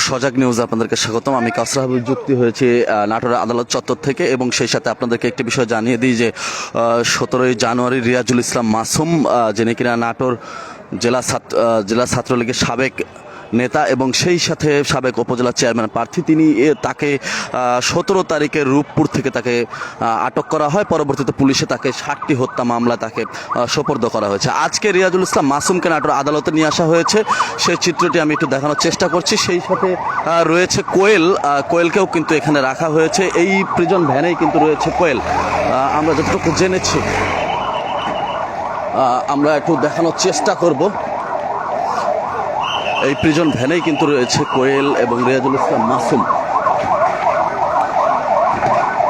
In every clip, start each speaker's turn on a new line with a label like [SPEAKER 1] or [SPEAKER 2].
[SPEAKER 1] সজাগ নিউজ আপনাদেরকে স্বাগতম। আমি কাসরা হাবিব যুক্তি হয়েছি নাটোরের আদালত চত্বর থেকে, এবং সেই সাথে আপনাদেরকে একটি বিষয় জানিয়ে দিই যে 17ই জানুয়ারি রিয়াজুল ইসলাম মাসুম, যিনি কিনা নাটোর জেলা ছাত্রলীগের সাবেক নেতা এবং সেই সাথে সাবেক উপজেলা চেয়ারম্যান প্রার্থী, তিনি তাকে 17 তারিখে রূপপুর থেকে তাকে আটক করা হয়। পরবর্তীতে পুলিশে তাকে 60টি হত্যা মামলা তাকে সোপর্দ করা হয়েছে। আজকে রিয়াজুল ইসলাম মাসুমকে নাটোর আদালতে নিয়ে আসা হয়েছে, সেই চিত্রটি আমি একটু দেখানোর চেষ্টা করছি। সেই সাথে রয়েছে কোয়েলকেও কিন্তু এখানে রাখা হয়েছে। এই প্রিজন ভ্যানেই কিন্তু রয়েছে কোয়েল, আমরা যতটুকু জেনেছি। আমরা একটু দেখানোর চেষ্টা করব। এই প্রিজন ভ্যানেই কিন্তু রয়েছে কোয়েল এবং রিয়াজুল ইসলাম মাসুম।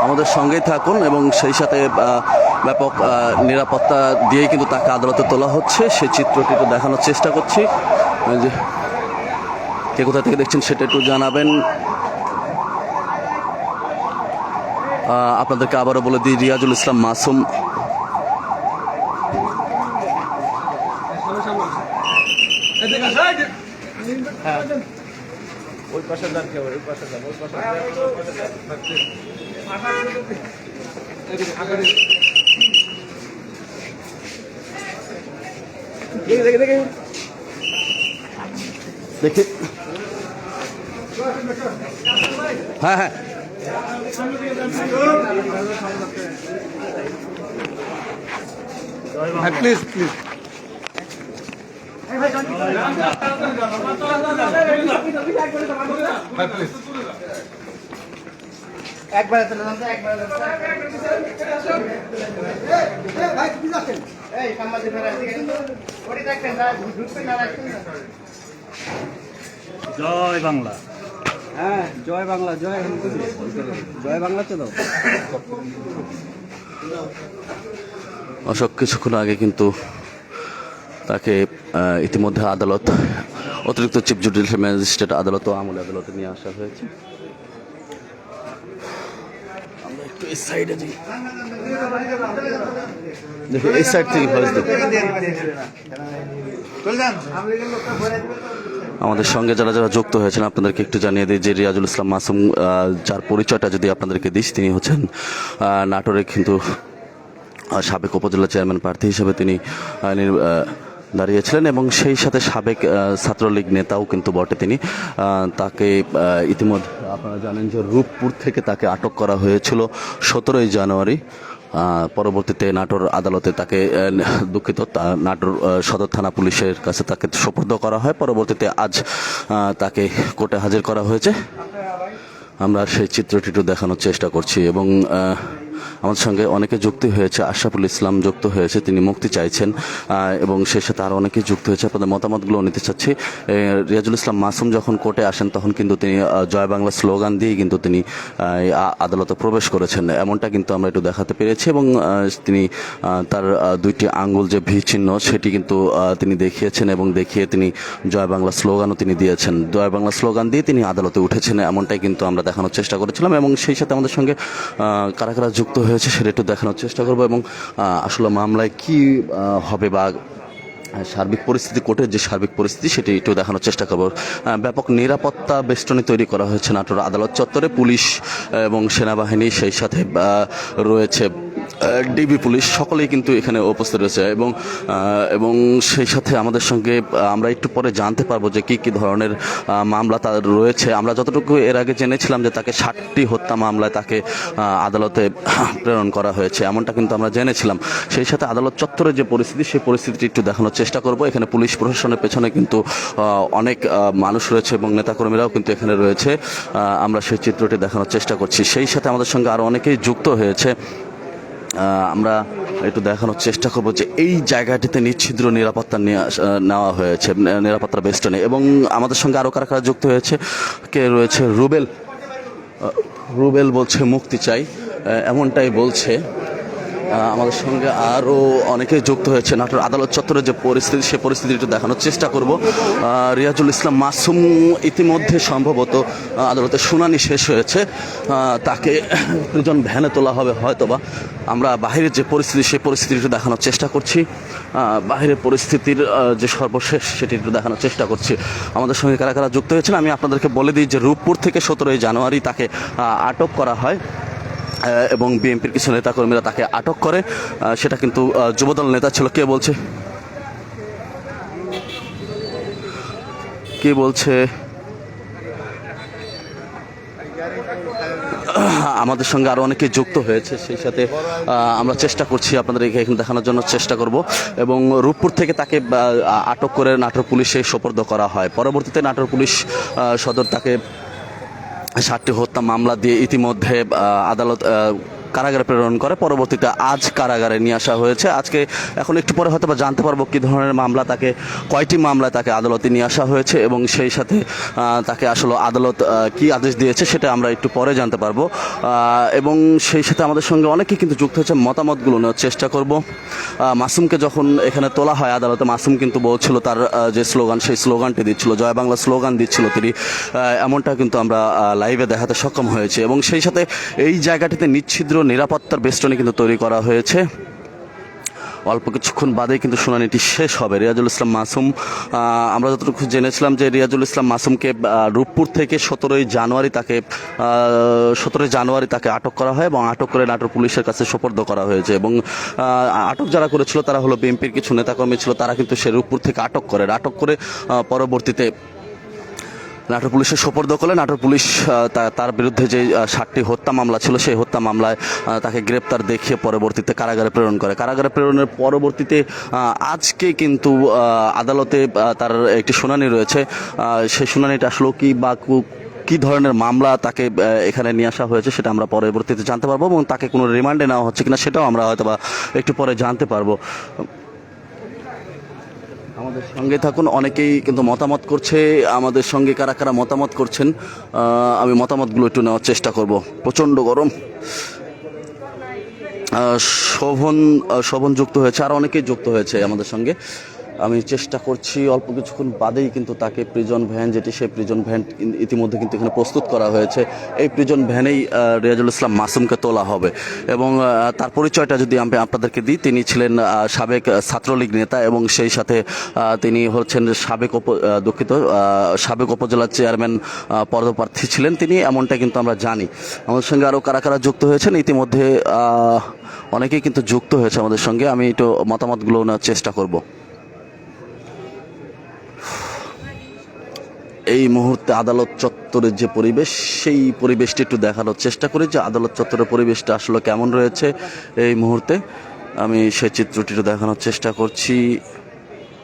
[SPEAKER 1] আমাদের সঙ্গেই থাকুন, এবং সেই সাথে ব্যাপক নিরাপত্তা দিয়েই কিন্তু তাকে আদালতে তোলা হচ্ছে। সেই চিত্রটি একটু দেখানোর চেষ্টা করছি। যে কে কোথা থেকে দেখছেন সেটা একটু জানাবেন। আপনাদেরকে আবারও বলে দিই, রিয়াজুল ইসলাম মাসুম
[SPEAKER 2] ওই পাশে যান, কেউ ওই পাশে যান, ওই পাশে
[SPEAKER 1] দেখি। হ্যাঁ হ্যাঁ,
[SPEAKER 2] প্লিজ প্লিজ।
[SPEAKER 3] একবারে চলে যান, একবারে ভাই কি যাচ্ছেন? এই সাংবাদিক ভাইরা এদিকে ওটি দেখেন না, ঢুকবেন না, রাখবেন না।
[SPEAKER 2] জয় বাংলা।
[SPEAKER 3] হ্যাঁ, জয় বাংলা, জয় হিন্দ, জয় বাংলা তো দাও।
[SPEAKER 1] অশোক কিছুক্ষণ আগে কিন্তু তাকে ইতিমধ্যে আদালত, অতিরিক্ত চিফ জুডিশিয়াল ম্যাজিস্ট্রেট আদালত ও আমলে আদালতে নিয়ে আসা হয়েছে। আমরা একটু এই সাইডে যাই, দেখি এই সাইড থেকে ভয়েস দেখি। আমাদের সঙ্গে যারা যারা যুক্ত হয়েছেন আপনাদেরকে একটু জানিয়ে দিই যে রিয়াজুল ইসলাম মাসুম, যার পরিচয়টা যদি আপনাদেরকে দিস, তিনি হচ্ছেন নাটোরে কিন্তু সাবেক উপজেলা চেয়ারম্যান প্রার্থী হিসেবে তিনি দাঁড়িয়েছিলেন, এবং সেই সাথে সাবেক ছাত্রলীগ নেতাও কিন্তু বটে তিনি। তাকে ইতিমধ্যে আপনারা জানেন যে রূপপুর থেকে তাকে আটক করা হয়েছিল 17ই জানুয়ারি। পরবর্তীতে নাটোর আদালতে তাকে, দুঃখিত, নাটোর সদর থানা পুলিশের কাছে তাকে সোপর্দ করা হয়। পরবর্তীতে আজ তাকে কোর্টে হাজির করা হয়েছে। আমরা সেই চিত্রটি একটু দেখানোর চেষ্টা করছি, এবং আমাদের সঙ্গে অনেকে যুক্ত হয়েছে। আশরাফুল ইসলাম যুক্ত হয়েছে, তিনি মুক্তি চাইছেন, এবং সেই সাথে আরও অনেকেই যুক্ত হয়েছে। আপনাদের মতামতগুলো নিতে চাচ্ছি। রিয়াজুল ইসলাম মাসুম যখন কোর্টে আসেন তখন কিন্তু তিনি জয় বাংলা স্লোগান দিয়েই কিন্তু তিনি আদালতে প্রবেশ করেছেন, এমনটা কিন্তু আমরা একটু দেখাতে পেরেছি। এবং তিনি তার 2টি আঙ্গুল যে ভি চিহ্ন সেটি কিন্তু তিনি দেখিয়েছেন, এবং দেখিয়ে তিনি জয় বাংলা স্লোগানও তিনি দিয়েছেন। জয় বাংলা স্লোগান দিয়ে তিনি আদালতে উঠেছেন, এমনটাই কিন্তু আমরা দেখানোর চেষ্টা করেছিলাম। এবং সেই সাথে আমাদের সঙ্গে কারা কারা যুক্ত হয়েছে সেটা একটু দেখানোর চেষ্টা করবো, এবং আসলে মামলায় কি হবে বা সার্বিক পরিস্থিতি, কোর্টের যে সার্বিক পরিস্থিতি সেটি একটু দেখানোর চেষ্টা করব। ব্যাপক নিরাপত্তা বেষ্টনী তৈরি করা হয়েছে নাটোর আদালত চত্বরে। পুলিশ এবং সেনাবাহিনী, সেই সাথে রয়েছে ডিবি পুলিশ, সকলেই কিন্তু এখানে উপস্থিত রয়েছে। এবং সেই সাথে আমাদের সঙ্গে আমরা একটু পরে জানতে পারবো যে কী ধরনের মামলা তার রয়েছে। আমরা যতটুকু এর আগে জেনেছিলাম যে তাকে 60টি হত্যা মামলায় তাকে আদালতে প্রেরণ করা হয়েছে, এমনটা কিন্তু আমরা জেনেছিলাম। সেই সাথে আদালত চত্বরের যে পরিস্থিতি, সেই পরিস্থিতিটি একটু দেখানোর চেষ্টা করব। এখানে পুলিশ প্রশাসনের পেছনে কিন্তু অনেক মানুষ রয়েছে এবং নেতাকর্মীরাও কিন্তু এখানে রয়েছে। আমরা সেই চিত্রটি দেখানোর চেষ্টা করছি। সেই সাথে আমাদের সঙ্গে আরও অনেকেই যুক্ত হয়েছে। আমরা একটু দেখানোর চেষ্টা করব যে এই জায়গাটিতে নিচ্ছিদ্র নিরাপত্তা নেওয়া হয়েছে, নিরাপত্তার বেষ্টনী। এবং আমাদের সঙ্গে আরও কারা কারা যুক্ত হয়েছে, কে রয়েছে? রুবেল বলছে মুক্তি চাই, এমনটাই বলছে। আমাদের সঙ্গে আরও অনেকেই যুক্ত হয়েছে। নাটোর আদালত চত্বরের যে পরিস্থিতি, সে পরিস্থিতি একটু দেখানোর চেষ্টা করব। রিয়াজুল ইসলাম মাসুম ইতিমধ্যে সম্ভবত আদালতের শুনানি শেষ হয়েছে, তাকে প্রিজন ভ্যানে তোলা হবে হয়তোবা। আমরা বাহিরের যে পরিস্থিতি, সেই পরিস্থিতি একটু দেখানোর চেষ্টা করছি। বাহিরের পরিস্থিতির যে সর্বশেষ, সেটি একটু দেখানোর চেষ্টা করছি। আমাদের সঙ্গে কারা কারা যুক্ত হয়েছেন আমি আপনাদেরকে বলে দিই যে রূপপুর থেকে 17 জানুয়ারি তাকে আটক করা হয় এবং বিএনপির কিছু নেতাকর্মীরা তাকে আটক করে। সেটা কিন্তু যুবদল নেতা ছিল। কে বলছে, কে বলছে? আমাদের সঙ্গে আরও অনেকে যুক্ত হয়েছে, সেই সাথে আমরা চেষ্টা করছি আপনাদের এখানে দেখানোর জন্য চেষ্টা করব। এবং রূপপুর থেকে তাকে আটক করে নাটোর পুলিশে সোপর্দ করা হয়। পরবর্তীতে নাটোর পুলিশ সদর তাকে 7টি হত্যা মামলা দিয়ে ইতিমধ্যে আদালত কারাগারে প্রেরণ করে। পরবর্তীতে আজ কারাগারে নিয়ে আসা হয়েছে। আজকে এখন একটু পরে হয়তো বা জানতে পারবো কী ধরনের মামলা, তাকে কয়টি মামলায় তাকে আদালতে নিয়ে আসা হয়েছে এবং সেই সাথে তাকে আসলে আদালত কি আদেশ দিয়েছে সেটা আমরা একটু পরে জানতে পারবো। এবং সেই সাথে আমাদের সঙ্গে অনেকে কিন্তু যুক্ত হয়েছে, মতামতগুলো নেওয়ার চেষ্টা করব। মাসুমকে যখন এখানে তোলা হয় আদালতে, মাসুম কিন্তু বলছিল তার যে স্লোগান, সেই স্লোগানটি দিচ্ছিল, জয় বাংলা স্লোগান দিচ্ছিল তিনি, এমনটা কিন্তু আমরা লাইভে দেখাতে সক্ষম হয়েছে। এবং সেই সাথে এই জায়গাটিতে নিচ্ছিদ্র নিরাপত্তার বেষ্টনী কিন্তু তৈরি করা হয়েছে। অল্প কিছুক্ষণ বাদেই কিন্তু শুনানিটি শেষ হবে। রিয়াজুল ইসলাম মাসুম, আমরা যতটুকু জেনেছিলাম যে রিয়াজুল ইসলাম মাসুমকে রূপপুর থেকে 17 জানুয়ারি তাকে আটক করা হয় এবং আটক করে নাটোর পুলিশের কাছে সোপর্দ করা হয়েছে। এবং আটক যারা করেছিল তারা হলো বিএনপির কিছু নেতাকর্মী ছিল, তারা কিন্তু সে রূপপুর থেকে আটক করে পরবর্তীতে নাটোর পুলিশের সোপর্দ করলে নাটোর পুলিশ তার বিরুদ্ধে যে 7টি হত্যা মামলা ছিল, সেই হত্যা মামলায় তাকে গ্রেপ্তার দেখিয়ে পরবর্তীতে কারাগারে প্রেরণ করে। কারাগারে প্রেরণের পরবর্তীতে আজকে কিন্তু আদালতে তার একটি শুনানি রয়েছে। সেই শুনানিটা আসলে কি ধরনের মামলা তাকে এখানে নিয়ে আসা হয়েছে সেটা আমরা পরবর্তীতে জানতে পারবো, এবং তাকে কোনো রিমান্ডে নেওয়া হচ্ছে কিনা সেটাও আমরা হয়তো বা একটু পরে জানতে পারবো। আমাদের সঙ্গে থাকুন, অনেকেই কিন্তু মতামত করছে। আমাদের সঙ্গে কারা কারা মতামত করছেন আমি মতামতগুলো একটু নেওয়ার চেষ্টা করব। প্রচণ্ড গরম। শোভন যুক্ত হয়েছে, আর অনেকেই যুক্ত হয়েছে আমাদের সঙ্গে। আমি চেষ্টা করছি অল্প কিছুক্ষণ বাদেই কিন্তু তাকে প্রিজন ভ্যান, যেটি সেই প্রিজন ভ্যান ইতিমধ্যে কিন্তু এখানে প্রস্তুত করা হয়েছে। এই প্রিজন ভ্যানেই রিয়াজুল ইসলাম মাসুমকে তোলা হবে। এবং তার পরিচয়টা যদি আমি আপনাদেরকে দিই, তিনি ছিলেন সাবেক ছাত্রলীগ নেতা এবং সেই সাথে তিনি হচ্ছেন সাবেক উপজেলা চেয়ারম্যান পদপ্রার্থী ছিলেন তিনি, এমনটা কিন্তু আমরা জানি। আমাদের সঙ্গে আরও কারা কারা যুক্ত হয়েছেন, ইতিমধ্যে অনেকেই কিন্তু যুক্ত হয়েছে আমাদের সঙ্গে। আমি একটু মতামতগুলো নেওয়ার চেষ্টা করব। এই মুহূর্তে আদালত চত্বরের যে পরিবেশ, সেই পরিবেশটি একটু দেখানোর চেষ্টা করি যে আদালত চত্বরের পরিবেশটা আসলে কেমন রয়েছে এই মুহূর্তে। আমি সেই চিত্রটি একটু দেখানোর চেষ্টা করছি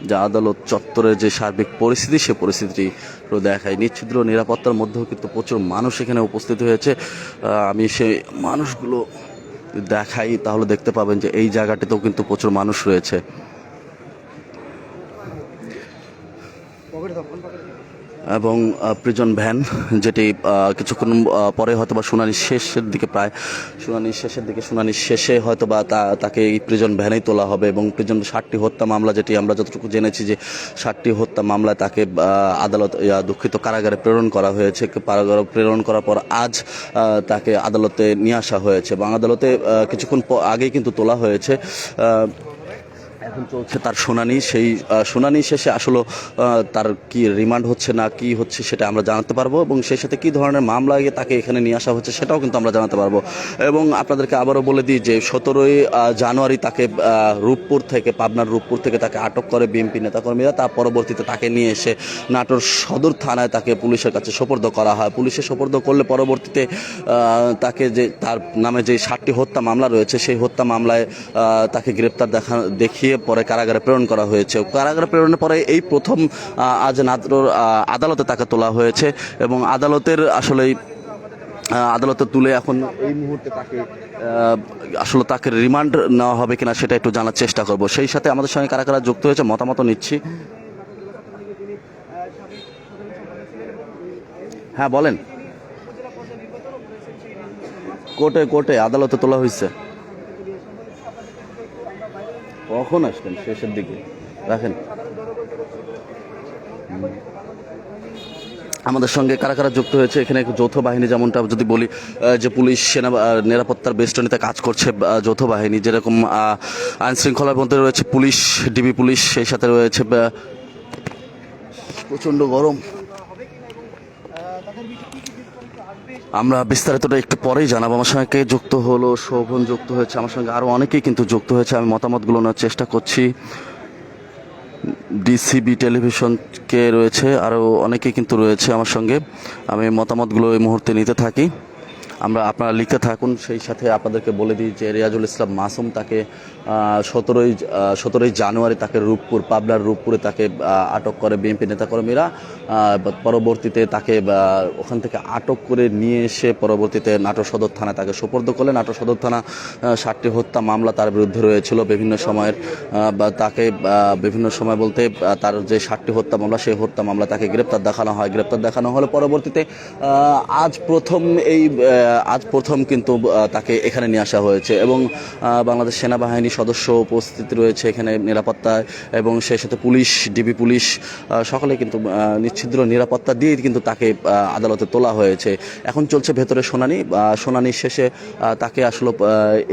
[SPEAKER 1] যে আদালত চত্বরের যে সার্বিক পরিস্থিতি, সে পরিস্থিতিটি দেখায়। নিচ্ছিদ্র নিরাপত্তার মধ্যেও কিন্তু প্রচুর মানুষ এখানে উপস্থিত হয়েছে। আমি সেই মানুষগুলো দেখাই, তাহলে দেখতে পাবেন যে এই জায়গাটিতেও কিন্তু প্রচুর মানুষ রয়েছে। এবং প্রিজন ভ্যান, যেটি কিছুক্ষণ পরে হয়তো বা শুনানি শেষে হয়তো বা তাকে এই প্রিজন ভ্যানেই তোলা হবে। এবং প্রিজন 7টি হত্যা মামলা, যেটি আমরা যতটুকু জেনেছি যে 7টি হত্যা মামলায় তাকে কারাগারে প্রেরণ করা হয়েছে। কারাগারে প্রেরণ করার পর আজ তাকে আদালতে নিয়ে আসা হয়েছে এবং আদালতে কিছুক্ষণ আগেই কিন্তু তোলা হয়েছে। এখন চলছে তার শুনানি। সেই শুনানি শেষে আসলে তার কি রিমান্ড হচ্ছে না কি হচ্ছে সেটা আমরা জানাতে পারবো, এবং সেই সাথে কী ধরনের মামলা তাকে এখানে নিয়ে আসা হচ্ছে সেটাও কিন্তু আমরা জানাতে পারবো। এবং আপনাদেরকে আবারও বলে দিই যে 17 জানুয়ারি তাকে পাবনার রূপপুর থেকে তাকে আটক করে বিএনপি নেতাকর্মীরা। তার পরবর্তীতে তাকে নিয়ে এসে নাটোর সদর থানায় তাকে পুলিশের কাছে সোপর্দ করা হয়। পুলিশে সোপর্দ করলে পরবর্তীতে তাকে তার নামে যে 7টি হত্যা মামলা রয়েছে, সেই হত্যা মামলায় তাকে গ্রেপ্তার দেখিয়ে পরে কারাগারে প্রেরণ করা হয়েছে। কারাগারে প্রেরণের পরে এই প্রথম আজ নাটোর আদালতে তাকে তোলা হয়েছে এবং আদালতে তুলে এখন এই মুহূর্তে তাকে রিমান্ড নেওয়া হবে কিনা সেটা একটু জানার চেষ্টা করব। সেই সাথে আমাদের সঙ্গে কারা কারা যুক্ত হয়েছে মতামত নিচ্ছি। হ্যাঁ বলেন। কোর্টে আদালতে তোলা হয়েছে। কখন আসবেন? শেষের দিকে রাখেন। আমাদের সঙ্গে কারা কারা যুক্ত হয়েছে এখানে যৌথ বাহিনী, যেমনটা যদি বলি যে পুলিশ সেনা নিরাপত্তার বেষ্টনীতে কাজ করছে যৌথ বাহিনী, যেরকম আইন শৃঙ্খলার মধ্যে রয়েছে পুলিশ, ডিবি পুলিশ, সেই সাথে রয়েছে প্রচণ্ড গরম। আমরা বিস্তারিতটা একটু পরেই জানাবো। আমার সঙ্গে কে যুক্ত হলো? শোভন যুক্ত হয়েছে আমার সঙ্গে, আরও অনেকেই কিন্তু যুক্ত হয়েছে। আমি মতামতগুলো নেওয়ার চেষ্টা করছি। ডিসিবি টেলিভিশনকে রয়েছে, আরও অনেকেই কিন্তু রয়েছে আমার সঙ্গে। আমি মতামতগুলো এই মুহূর্তে নিতে থাকি। আপনারা লিখতে থাকুন। সেই সাথে আপনাদেরকে বলে দিই যে রিয়াজুল ইসলাম মাসুম, তাকে 17ই জানুয়ারি তাকে পাবনার রূপপুরে তাকে আটক করে বিএনপি নেতাকর্মীরা। পরবর্তীতে তাকে ওখান থেকে আটক করে নিয়ে এসে পরবর্তীতে নাটোর সদর থানায় তাকে সোপর্দ করলেন। নাটোর সদর থানা 7টি হত্যা মামলা তার বিরুদ্ধে রয়েছিল বিভিন্ন সময়ের। তাকে বিভিন্ন সময় বলতে তার যে 7টি হত্যা মামলা, সেই হত্যা মামলা তাকে গ্রেপ্তার দেখানো হয়। গ্রেপ্তার দেখানো হলে পরবর্তীতে আজ প্রথম কিন্তু তাকে এখানে নিয়ে আসা হয়েছে এবং বাংলাদেশ সেনাবাহিনী সদস্য উপস্থিত রয়েছে এখানে নিরাপত্তায়, এবং সেই সাথে পুলিশ, ডিবি পুলিশ সকলে কিন্তু নিশ্ছিদ্র নিরাপত্তা দিয়ে কিন্তু তাকে আদালতে তোলা হয়েছে। এখন চলছে ভেতরে শুনানি শেষে তাকে আসলে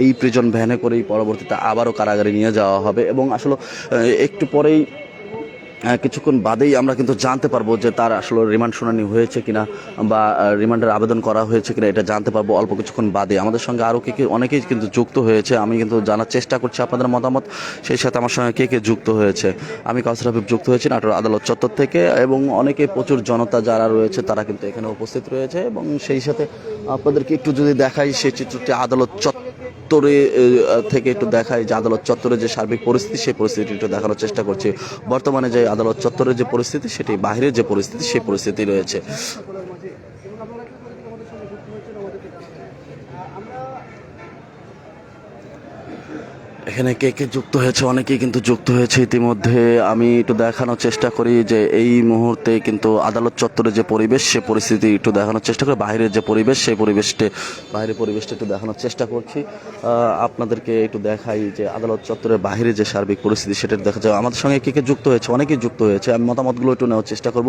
[SPEAKER 1] এই প্রিজন ভ্যানে করেই পরবর্তীতে আবারও কারাগারে নিয়ে যাওয়া হবে এবং আসলে একটু পরেই কিছুক্ষণ বাদেই আমরা কিন্তু জানতে পারবো যে তার আসলে রিমান্ড শুনানি হয়েছে কিনা বা রিমান্ডের আবেদন করা হয়েছে কিনা, এটা জানতে পারবো অল্প কিছুক্ষণ বাদে। আমাদের সঙ্গে আরও অনেকেই কিন্তু যুক্ত হয়েছে। আমি কিন্তু জানার চেষ্টা করছি আপনাদের মতামত। সেই সাথে আমার সঙ্গে কে যুক্ত হয়েছে। আমি কাউসার হাবিব যুক্ত হয়েছি নাটোর আদালত চত্বর থেকে, এবং অনেকে প্রচুর জনতা যারা রয়েছে তারা কিন্তু এখানে উপস্থিত রয়েছে। এবং সেই সাথে আপনাদেরকে একটু যদি দেখাই সেই চিত্রটি আদালত চত্বরে থেকে একটু দেখাই যে আদালত চত্বরে যে সার্বিক পরিস্থিতি, সেই পরিস্থিতি একটু দেখানোর চেষ্টা করছি। বর্তমানে যে আদালত চত্বরের যে পরিস্থিতি, সেটি বাইরের যে পরিস্থিতি, সেই পরিস্থিতি রয়েছে। এখানে কে যুক্ত হয়েছে, অনেকেই কিন্তু যুক্ত হয়েছে ইতিমধ্যে। আমি একটু দেখানোর চেষ্টা করি যে এই মুহূর্তে কিন্তু আদালত চত্বরে যে পরিবেশ, সে পরিস্থিতি একটু দেখানোর চেষ্টা করি। বাইরের যে পরিবেশ, সেই বাইরের পরিবেশটা একটু দেখানোর চেষ্টা করছি। আপনাদেরকে একটু দেখাই যে আদালত চত্বরের বাইরে যে সার্বিক পরিস্থিতি, সেটা দেখা যায়। আমাদের সঙ্গে কে যুক্ত হয়েছে, অনেকেই যুক্ত হয়েছে। আমি মতামতগুলো একটু নেওয়ার চেষ্টা করব।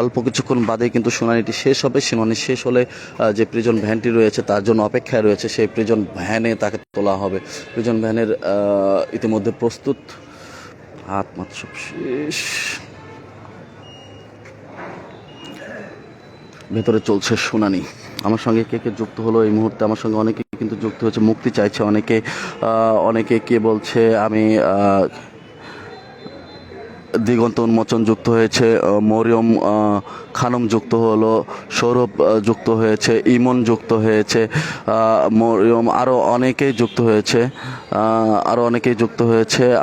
[SPEAKER 1] অল্প কিছুক্ষণ বাদে কিন্তু শুনানিটি শেষ হবে। শুনানি শেষ হলে যে প্রিজন ভ্যানটি রয়েছে তার জন্য অপেক্ষায় রয়েছে, সেই প্রিজন ভ্যানে তাকে তোলা হবে। প্রিজন ভ্যানের ইতিমধ্যে প্রস্তুত, হাত মাত সব শেষ। ভেতরে চলছে শুনানি। আমার সঙ্গে কে যুক্ত হলো এই মুহূর্তে? আমার সঙ্গে অনেকে কিন্তু যুক্ত হয়েছে, মুক্তি চাইছে অনেকে কে বলছে আমি দিগন্ত উন্মোচন যুক্ত হয়েছে, মরিয়ম খানম যুক্ত হলো, সৌরভ যুক্ত হয়েছে, ইমন যুক্ত হয়েছে, মরিয়ম, আরও অনেকেই যুক্ত হয়েছে।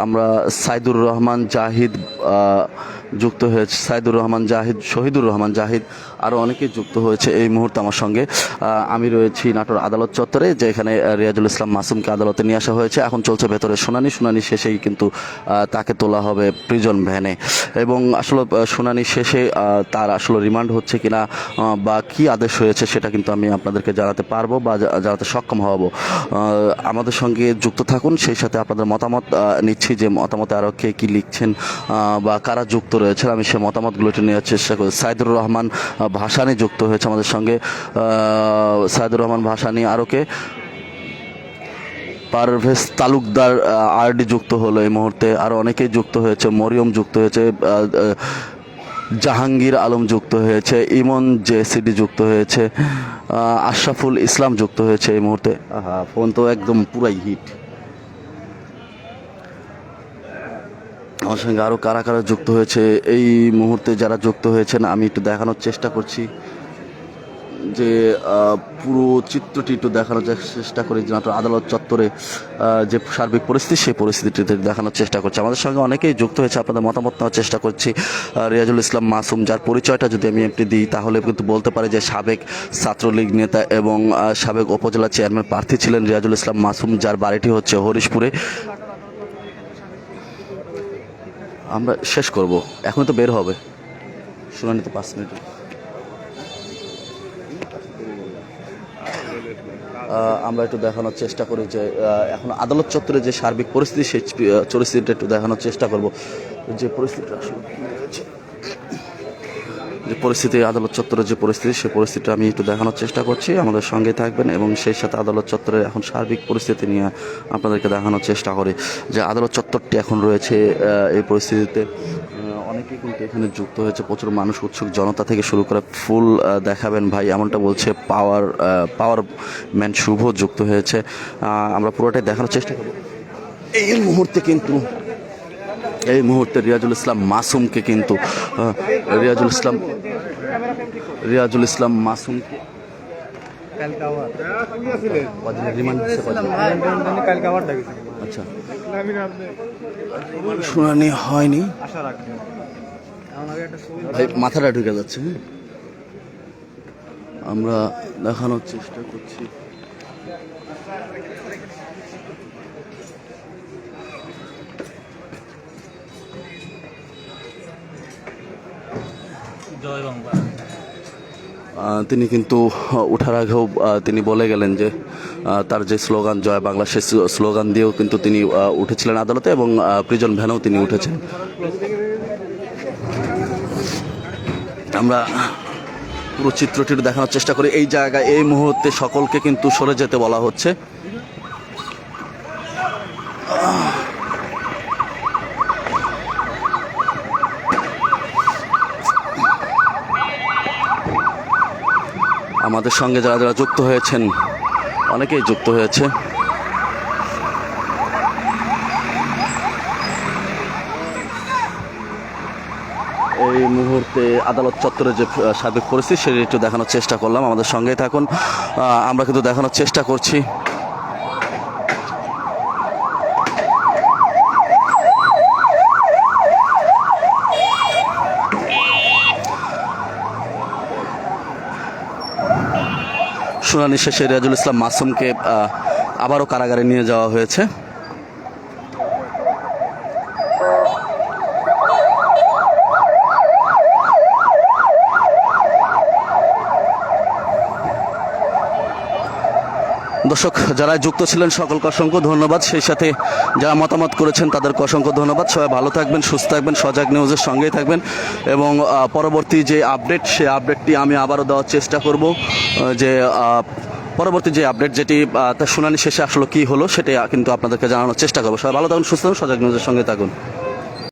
[SPEAKER 1] আমরা সাইদুর রহমান জাহিদ যুক্ত হয়েছে, শহীদুর রহমান জাহিদ, আরও অনেকেই যুক্ত হয়েছে এই মুহূর্তে আমার সঙ্গে। আমি রয়েছি নাটোর আদালত চত্বরে, যেখানে রিয়াজুল ইসলাম মাসুমকে আদালতে নিয়ে আসা হয়েছে। এখন চলছে ভেতরে শুনানি শেষেই কিন্তু তাকে তোলা হবে প্রিজন ভ্যানে। এবং আসলে শুনানি শেষে তার আসলে রিমান্ড হচ্ছে কিনা বা কি আদেশ হয়েছে, সেটা কিন্তু আমি আপনাদেরকে জানাতে পারবো বা জানাতে সক্ষম হব। আমাদের সঙ্গে যুক্ত থাকুন। সেই সাথে আপনাদের মতামত নিচ্ছি যে মতামতে আরও কে লিখছেন বা কারা যুক্ত রয়েছেন, আমি সে মতামতগুলো একটু নেওয়ার চেষ্টা করি। সাইদুর রহমান ভাসানী যুক্ত হয়েছে আমাদের সঙ্গে, সাইদুর রহমান ভাসানী। আরও কে? পারভেজ তালুকদার আরডি যুক্ত হলো এই মুহূর্তে। আরও অনেকেই যুক্ত হয়েছে, মরিয়ম যুক্ত হয়েছে, জাহাঙ্গীর আলম যুক্ত হয়েছে, ইমন জেসিডি যুক্ত হয়েছে, আশরাফুল ইসলাম যুক্ত হয়েছে এই মুহূর্তে। ফোন তো একদম পুরাই হিট। আমার সঙ্গে আরও কারা যুক্ত হয়েছে এই মুহূর্তে, যারা যুক্ত হয়েছেন আমি একটু দেখানোর চেষ্টা করছি যে পুরো চিত্রটি একটু দেখানোর চেষ্টা করি। নাটোর আদালত চত্বরে যে সার্বিক পরিস্থিতি, সেই পরিস্থিতিতে দেখানোর চেষ্টা করছি। আমাদের সঙ্গে অনেকেই যুক্ত হয়েছে, আপনাদের মতামত নেওয়ার চেষ্টা করছি। রিয়াজুল ইসলাম মাসুম, যার পরিচয়টা যদি আমি একটু দিই তাহলে কিন্তু বলতে পারি যে সাবেক ছাত্রলীগ নেতা এবং সাবেক উপজেলা চেয়ারম্যান প্রার্থী ছিলেন রিয়াজুল ইসলাম মাসুম, যার বাড়িটি হচ্ছে হরিশপুরে। আমরা শেষ করব, এখন তো বের হবে শুনানি তো 5 মিনিট। আমরা একটু দেখানোর চেষ্টা করি যে এখন আদালত চত্বরে যে সার্বিক পরিস্থিতি সেই পরিস্থিতিটা একটু দেখানোর চেষ্টা করব যে পরিস্থিতিটা আসলে যে পরিস্থিতি আদালত চত্বরের যে পরিস্থিতি সেই পরিস্থিতিটা আমি একটু দেখানোর চেষ্টা করছি, আমাদের সঙ্গে থাকবেন এবং সেই সাথে আদালত চত্বরের এখন সার্বিক পরিস্থিতি নিয়ে আপনাদেরকে দেখানোর চেষ্টা করি যে আদালত চত্বরটি এখন রয়েছে এই পরিস্থিতিতে অনেকেই কিন্তু এখানে যুক্ত হয়েছে, প্রচুর মানুষ উৎসুক জনতা থেকে শুরু করে ফুল দেখাবেন ভাই এমনটা বলছে পাওয়ার ম্যান শুভ যুক্ত হয়েছে। আমরা পুরোটাই দেখানোর চেষ্টা করব। এই মুহূর্তে রিয়াজুল ইসলাম মাসুমকে কিন্তু রিয়াজুল ইসলাম মাসুমকে আচ্ছা শুনানি হয়নি ভাই, মাথাটা ঢুকে যাচ্ছে। আমরা দেখানোর চেষ্টা করছি।
[SPEAKER 2] জয় বাংলা।
[SPEAKER 1] তিনি কিন্তু ওঠার আগেও তিনি বলে গেলেন যে তার যে স্লোগান জয় বাংলা, সেই স্লোগান দিয়েও কিন্তু তিনি উঠেছিলেন আদালতে এবং প্রিজন ভ্যানেও তিনি উঠেছেন। আমরা পুরো চিত্রটি দেখানোর চেষ্টা করি। এই জায়গায় এই মুহূর্তে সকলকে কিন্তু সরে যেতে বলা হচ্ছে। আমাদের সঙ্গে যারা যারা যুক্ত হয়েছেন অনেকেই যুক্ত হয়েছে। এই মুহূর্তে আদালত চত্বরে যে সার্বিক পরিস্থিতি সেটি একটু দেখানোর চেষ্টা করলাম, আমাদের সঙ্গেই থাকুন। আমরা কিন্তু দেখানোর চেষ্টা করছি। শুনানি শেষে রিয়াজুল ইসলাম মাসুমকে আবারও কারাগারে নিয়ে যাওয়া হয়েছে। দর্শক যারা যুক্ত ছিলেন সকলকে অসংখ্য ধন্যবাদ, সেই সাথে যারা মতামত করেছেন তাদেরকে অসংখ্য ধন্যবাদ। সবাই ভালো থাকবেন, সুস্থ থাকবেন, সজাগ নিউজের সঙ্গেই থাকবেন এবং পরবর্তী যে আপডেট সেই আপডেটটি আমি আবারও দেওয়ার চেষ্টা করব। যে পরবর্তী যে আপডেট যেটি তার শুনানি শেষে আসলে কী হলো সেটাই কিন্তু আপনাদেরকে জানানোর চেষ্টা করবো। সবাই ভালো থাকুন, সুস্থ থাকুন, সজাগ নিউজের সঙ্গে থাকুন।